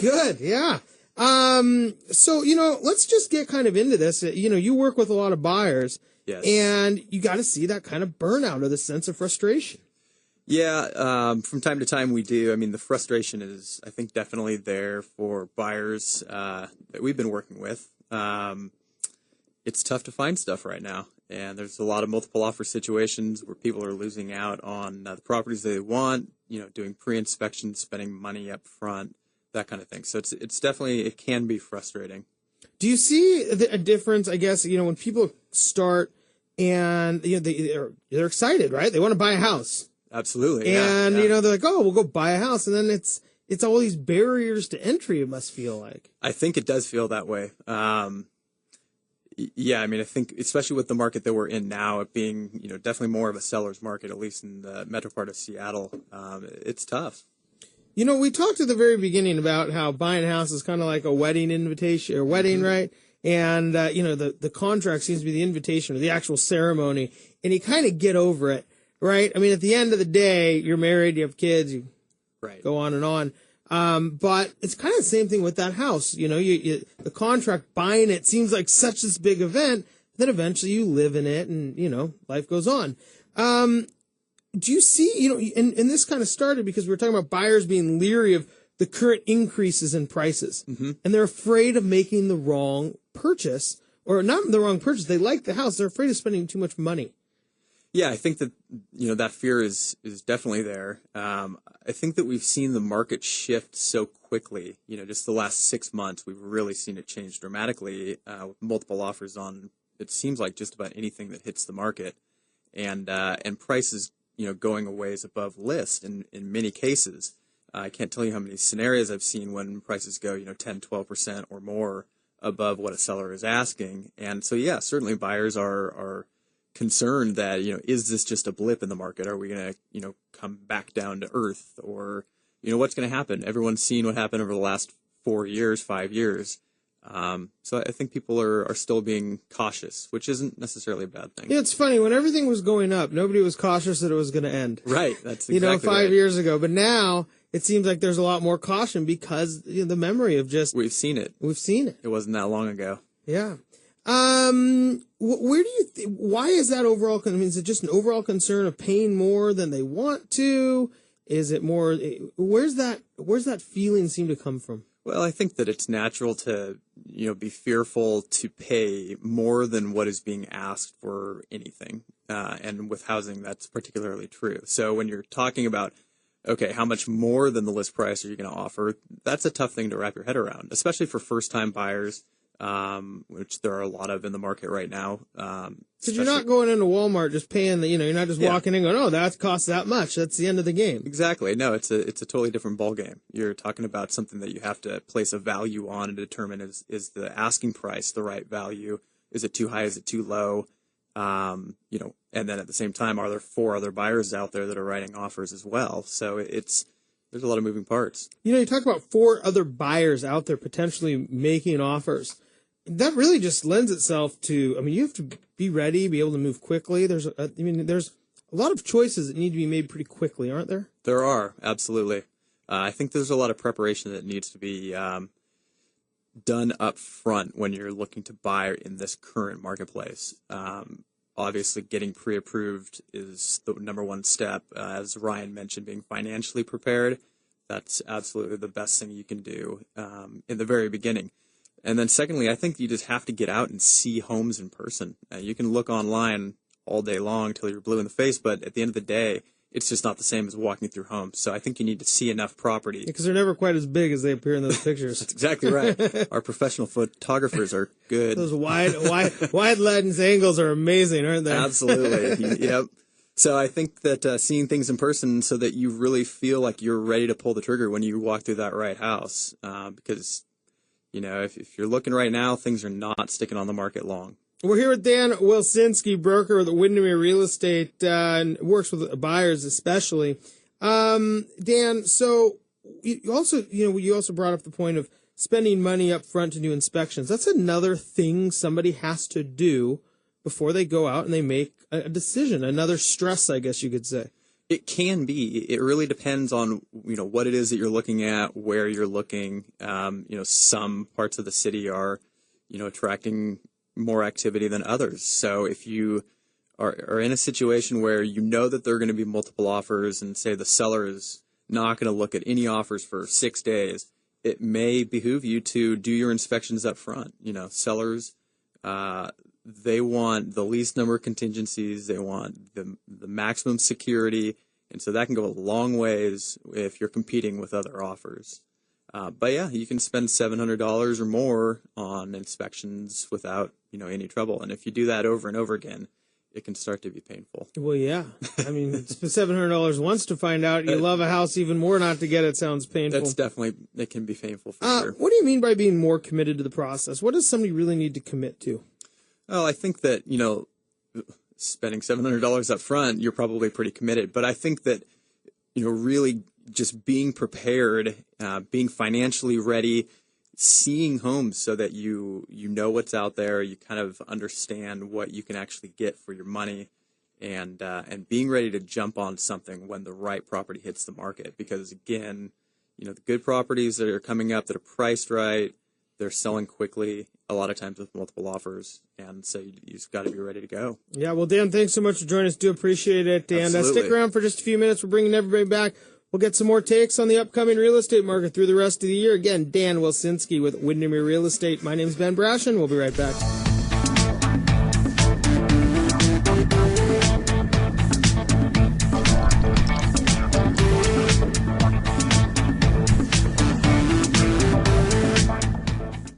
good. Good, yeah. So, let's just get kind of into this. You work with a lot of buyers. Yes. And you got to see that kind of burnout or the sense of frustration. Yeah, from time to time we do. I mean, the frustration is, I think, definitely there for buyers that we've been working with. It's tough to find stuff right now, and there's a lot of multiple offer situations where people are losing out on the properties they want, doing pre-inspection, spending money up front, that kind of thing. So it's definitely, it can be frustrating. Do you see a difference, I guess, when people start and they're excited, right? They want to buy a house. Absolutely. And, they're like, oh, we'll go buy a house. And then it's all these barriers to entry, it must feel like. I think it does feel that way. Yeah, I mean, I think especially with the market that we're in now, it being, definitely more of a seller's market, at least in the metro part of Seattle, it's tough. We talked at the very beginning about how buying a house is kind of like a wedding invitation or wedding, right? And, the contract seems to be the invitation or the actual ceremony, and you kind of get over it, right? I mean, at the end of the day, you're married, you have kids, you go on and on. But it's kind of the same thing with that house. The contract, buying it seems like such this big event that eventually you live in it and, life goes on. Do you see, and this kind of started because we were talking about buyers being leery of the current increases in prices. Mm-hmm. And they're afraid of making the wrong purchase, or not the wrong purchase. They like the house. They're afraid of spending too much money. Yeah, I think that, that fear is definitely there. I think that we've seen the market shift so quickly. Just the last 6 months, we've really seen it change dramatically with multiple offers on, it seems like just about anything that hits the market. And prices, going a ways above list in many cases. I can't tell you how many scenarios I've seen when prices go, 10, 12% or more above what a seller is asking. And so, yeah, certainly buyers are concerned that, is this just a blip in the market? Are we going to, come back down to earth? Or, what's going to happen? Everyone's seen what happened over the last 4 years, 5 years. So I think people are still being cautious, which isn't necessarily a bad thing. Yeah, it's funny. When everything was going up, nobody was cautious that it was going to end. Right. That's exactly 5 years ago. But now it seems like there's a lot more caution because the memory of just... We've seen it. It wasn't that long ago. Yeah. Where do you why is that overall? I mean, is it just an overall concern of paying more than they want to? Is it more, where's that feeling seem to come from? Well, I think that it's natural to, be fearful to pay more than what is being asked for anything. And with housing, that's particularly true. So when you're talking about, okay, how much more than the list price are you going to offer? That's a tough thing to wrap your head around, especially for first-time buyers, which there are a lot of in the market right now. Because you're not going into Walmart just paying you're not just walking in and going, oh, that costs that much. That's the end of the game. Exactly. No, it's a totally different ball game. You're talking about something that you have to place a value on and determine is the asking price the right value? Is it too high? Is it too low? And then at the same time, are there 4 other buyers out there that are writing offers as well? So there's a lot of moving parts. You talk about 4 other buyers out there potentially making offers. That really just lends itself to, you have to be ready, be able to move quickly. There's a lot of choices that need to be made pretty quickly, aren't there? There are, absolutely. I think there's a lot of preparation that needs to be done up front when you're looking to buy in this current marketplace. Obviously, getting pre-approved is the number one step. As Ryan mentioned, being financially prepared, that's absolutely the best thing you can do in the very beginning. And then secondly, I think you just have to get out and see homes in person. You can look online all day long till you're blue in the face, but at the end of the day, it's just not the same as walking through homes. So I think you need to see enough property. Because they're never quite as big as they appear in those pictures. That's exactly right. Our professional photographers are good. Those wide lens angles are amazing, aren't they? Absolutely. Yep. So I think that seeing things in person so that you really feel like you're ready to pull the trigger when you walk through that right house. Because, if you're looking right now, things are not sticking on the market long. We're here with Dan Wilcynski, broker with Windermere Real Estate, and works with buyers especially. Dan, so you also brought up the point of spending money up front to do inspections. That's another thing somebody has to do before they go out and they make a decision. Another stress, I guess you could say. It can be. It really depends on, what it is that you're looking at, where you're looking. Some parts of the city are, attracting more activity than others. So if you are in a situation where you know that there are going to be multiple offers and say the seller is not going to look at any offers for 6 days, it may behoove you to do your inspections up front. Sellers, they want the least number of contingencies. They want the maximum security. And so that can go a long ways if you're competing with other offers. But yeah, you can spend $700 or more on inspections without, any trouble. And if you do that over and over again, it can start to be painful. Well, yeah. I mean, spend $700 once to find out you love a house even more not to get it sounds painful. It can be painful for sure. What do you mean by being more committed to the process? What does somebody really need to commit to? Well, I think that, spending $700 up front, you're probably pretty committed. But I think that, really just being prepared, being financially ready, seeing homes so that you know what's out there, you kind of understand what you can actually get for your money, and being ready to jump on something when the right property hits the market. Because again, the good properties that are coming up that are priced right, they're selling quickly, a lot of times with multiple offers, and so you just got to be ready to go. Yeah, well, Dan, thanks so much for joining us. Do appreciate it. And stick around for just a few minutes. We're bringing everybody back. We'll get some more takes on the upcoming real estate market through the rest of the year. Again, Dan Wilcynski with Windermere Real Estate. My name's Ben Brashen. We'll be right back.